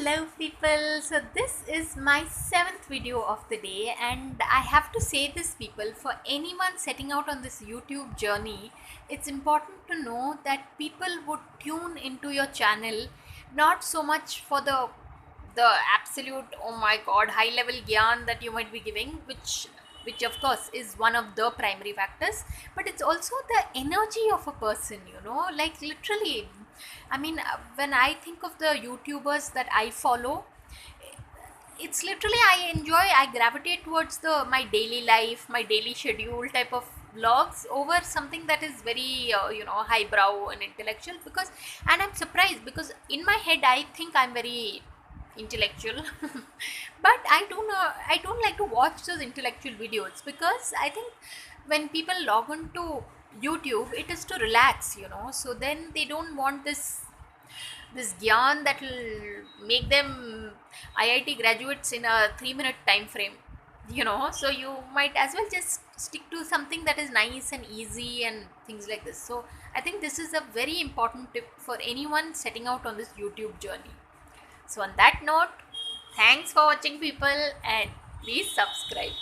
Hello people, so this is my 7th video of the day, and I have to say this, people, for anyone setting out on this YouTube journey, it's important to know that people would tune into your channel not so much for the absolute, oh my god, high level gyan that you might be giving, which of course is one of the primary factors, but it's also the energy of a person, like literally. I mean, when I think of the YouTubers that I follow, it's literally I gravitate towards the my daily life, my daily schedule type of vlogs over something that is very highbrow and intellectual, because and I'm surprised because in my head I think I'm very intellectual but I don't like to watch those intellectual videos, because I think when people log on to YouTube, it is to relax, so then they don't want this gyan that will make them IIT graduates in a 3-minute time frame, so you might as well just stick to something that is nice and easy and things like this. So I think this is a very important tip for anyone setting out on this YouTube journey. So on that note, thanks for watching, people, and please subscribe.